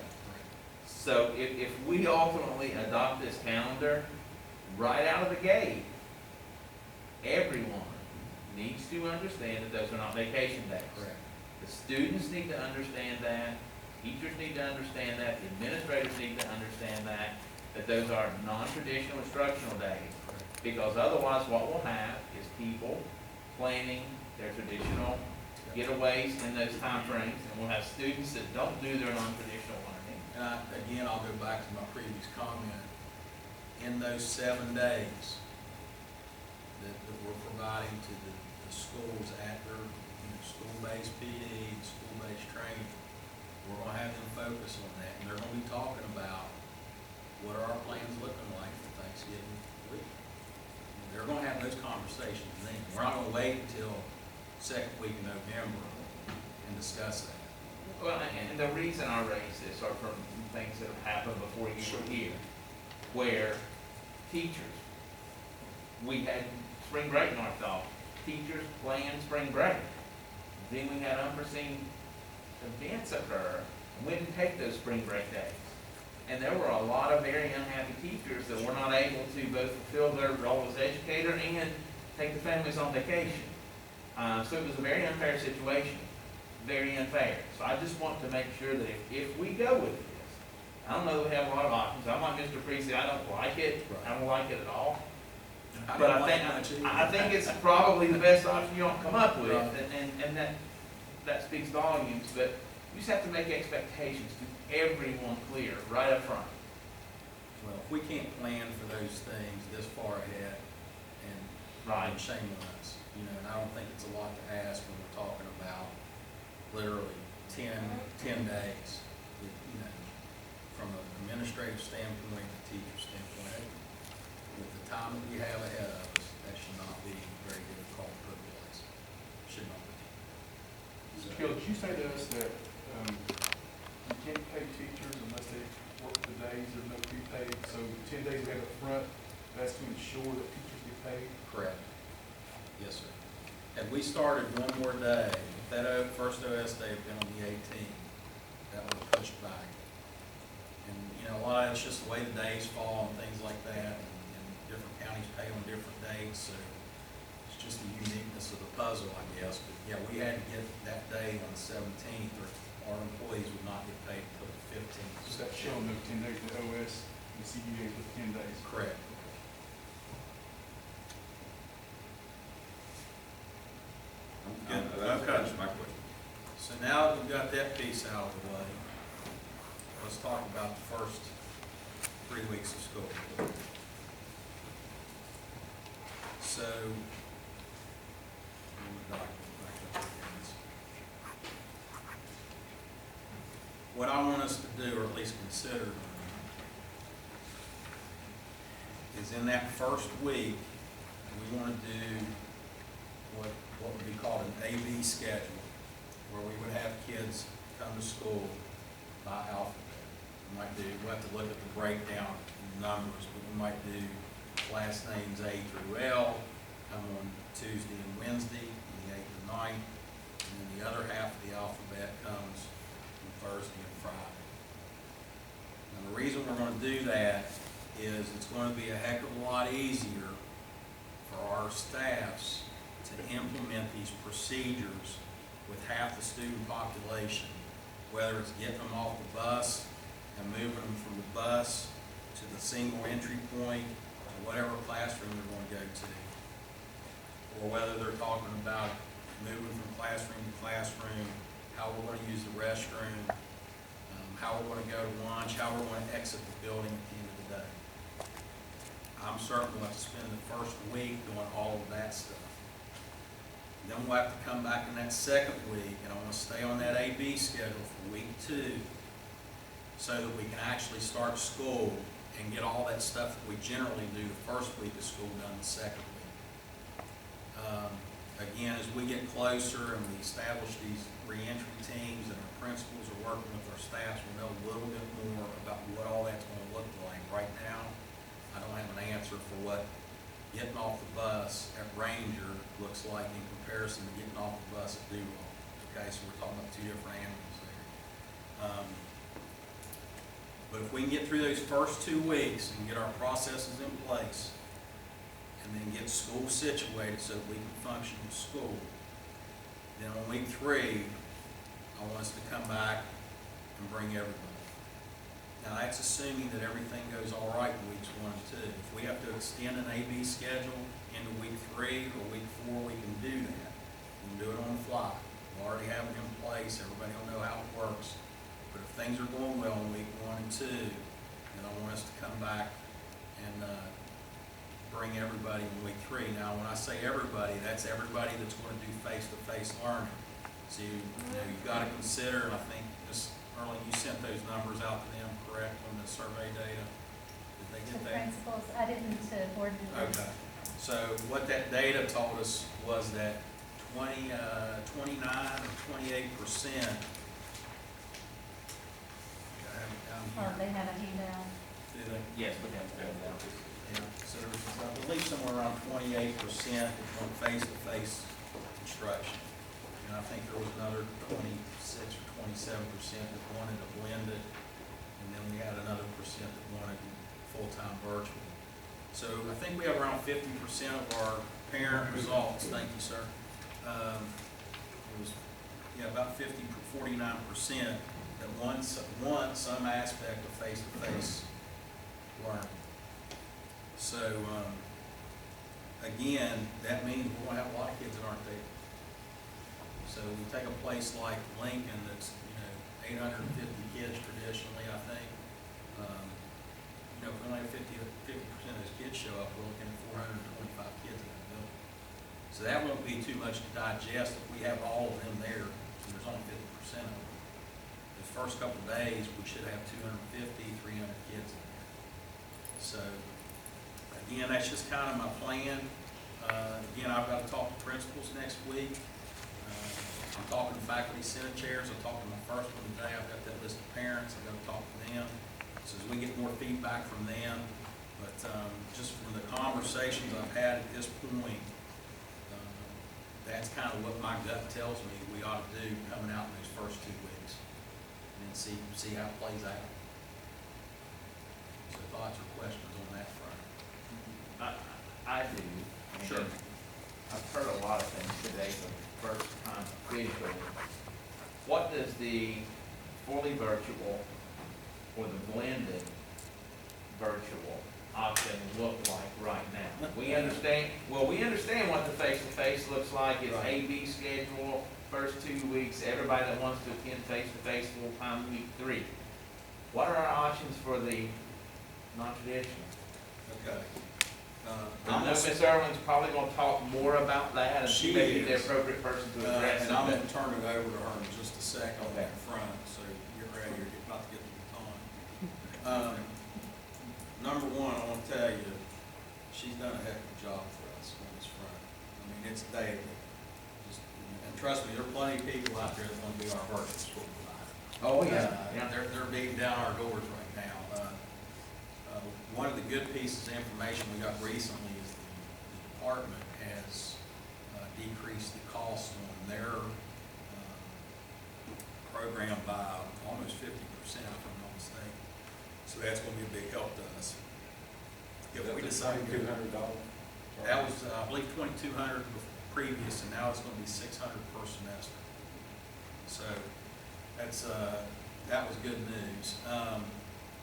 So if we ultimately adopt this calendar right out of the gate, everyone needs to understand that those are not vacation days. Correct. The students need to understand that, teachers need to understand that, the administrators need to understand that those are non-traditional instructional days. Because otherwise, what we'll have is people planning their traditional getaways in those time frames, and we'll have students that don't do their non-traditional learning. And again, I'll go back to my previous comment. In those 7 days that we're providing to the schools at their, school-based PD, school-based training, we're gonna have them focus on that, and they're gonna be talking about what are our plans looking like for Thanksgiving week. And they're gonna have those conversations then. We're not gonna wait until second week in November and discuss that. Well, and the reason I raise this are from things that have happened before you were here, where teachers, we had spring break marked off, teachers planned spring break. Then we had unforeseen events occur, and we didn't take those spring break days. And there were a lot of very unhappy teachers that were not able to both fulfill their role as educator and take the families on vacation. So it was a very unfair situation, very unfair. So I just want to make sure that if we go with this, I don't know that we have a lot of options. I'm like Mr. Priestley, I don't like it. I don't like it at all. But I think it's probably the best option you don't come up with, and that speaks volumes. But you just have to make expectations to everyone clear right up front. Well, if we can't plan for those things this far ahead, and shame on us, and I don't think it's a lot to ask when we're talking about literally 10 days, from an administrative standpoint, a teacher standpoint, with the time that we have ahead of us, that should not be very difficult to put in place. Should not be. Mr. Kill, did you say to us that you can't pay teachers unless they work the days, there's no prepaid? So the 10 days we have up front, that's to ensure that teachers get paid? Correct. Yes, sir. Had we started one more day, if that first OS day had been on the 18th, that would have pushed back. And, a lot of it's just the way the days fall and things like that, and different counties pay on different dates, so it's just the uniqueness of the puzzle, I guess. But yeah, we had to get that day on the 17th, or our employees would not get paid until the 15th. Just that showing those 10 days, the OS, the CBA with 10 days. Correct. That's my question. So now that we've got that piece out of the way, let's talk about the first 3 weeks of school. So, what I want us to do, or at least consider, is in that first week, we want to do what would be called an A-B schedule, where we would have kids come to school by alphabet. We'll have to look at the breakdown in numbers, but we might do class names A through L, come on Tuesday and Wednesday, in the 8th and 9th, and then the other half of the alphabet comes on Thursday and Friday. Now the reason we're going to do that is it's going to be a heck of a lot easier for our staffs to implement these procedures with half the student population, whether it's getting them off the bus and moving them from the bus to the single entry point, to whatever classroom they're going to go to, or whether they're talking about moving from classroom to classroom, how we're going to use the restroom, how we're going to go to lunch, how we're going to exit the building at the end of the day. I'm certainly going to spend the first week doing all of that stuff. Then we'll have to come back in that second week, and I want to stay on that A-B schedule for week 2, so that we can actually start school and get all that stuff that we generally do the first week of school done the second week. Again, as we get closer and we establish these reentry teams and our principals are working with our staffs, we'll know a little bit more about what all that's going to look like. Right now, I don't have an answer for what getting off the bus at Ranger looks like in comparison to getting off the bus at Duval. Okay, so we're talking about 2 different animals there. But if we can get through those first 2 weeks and get our processes in place, and then get school situated so that we can function in school, then on week 3, I want us to come back and bring everybody. Now, that's assuming that everything goes all right in weeks 1 and 2. If we have to extend an AB schedule into week 3 or week 4, we can do that. We can do it on the fly. We already have it in place, everybody will know how it works. But if things are going well in week 1 and 2, then I want us to come back and bring everybody in week 3. Now, when I say everybody, that's everybody that's going to do face-to-face learning. So you've got to consider, and I think Ms. Early, you sent those numbers out to them, correct, on the survey data? Did they To get that? principals, I didn't to board members. Okay. So what that data told us was that 29 or 28%. Oh, they have a handout. Yes, we have to go down. Yeah, so there was, I believe, somewhere around 28% that went face-to-face instruction. And I think there was another 26 or 27% that wanted a blended, and then we had another percent that wanted full-time virtual. So I think we have around 50% of our parent results, thank you, sir. It was, yeah, about 49% that want some aspect of face-to-face learning. So, again, that means we're gonna have a lot of kids that aren't there. So we take a place like Lincoln that's, 850 kids traditionally, I think. If we only have 50% of those kids show up, we're looking at 425 kids in that building. So that won't be too much to digest if we have all of them there, and there's only 50% of them. The first couple of days, we should have 250, 300 kids in there. So, again, that's just kind of my plan. Again, I've got to talk to principals next week. I'm talking to faculty senate chairs. I talked to my first one today. I've got that list of parents. I've got to talk to them. So as we get more feedback from them, but just from the conversations I've had at this point, that's kind of what my gut tells me we ought to do coming out in those first 2 weeks, and then see how it plays out. So thoughts or questions on that front? I do. Sure. And I've heard a lot of things today for the first time visually. What does the fully virtual or the blended virtual option look like right now? We understand what the face-to-face looks like. It's Right. AB schedule, first 2 weeks, everybody that wants to attend face-to-face full-time week 3. What are our options for the non-traditional? Okay. I know Ms. Irwin's probably gonna talk more about that, and she may be the is. appropriate person to address it. And I'm going to turn it over to her in just a second on Okay. that front, so get ready, you're about to get the baton. Number one, I want to tell you, she's done a heck of a job for us on this front. I mean, it's daily. And trust me, there are plenty of people out there that want to be our virtual school provider. Oh, yeah. They're beating down our doors right now. One of the good pieces of information we got recently is the department has decreased the cost on their program by almost 50%, if I'm not mistaken. So that's going to be a big help to us. If we decide to, $200. that was, I believe, 2,200 previous, and now it's going to be 600 per semester. So that's that was good news.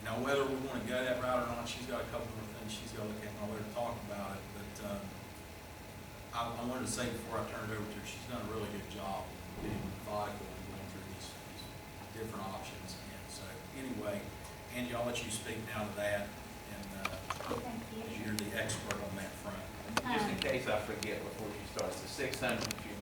Now, whether we want to go that route or not, she's got a couple more things she's got to look at and I'll let her talk about it. But I wanted to say before I turn it over to her, she's done a really good job of being methodical and going through these different options. And so, anyway, Angie, I'll let you speak now to that, and Thank you. you're the expert on that front. Just in case I forget before she starts, the 600 that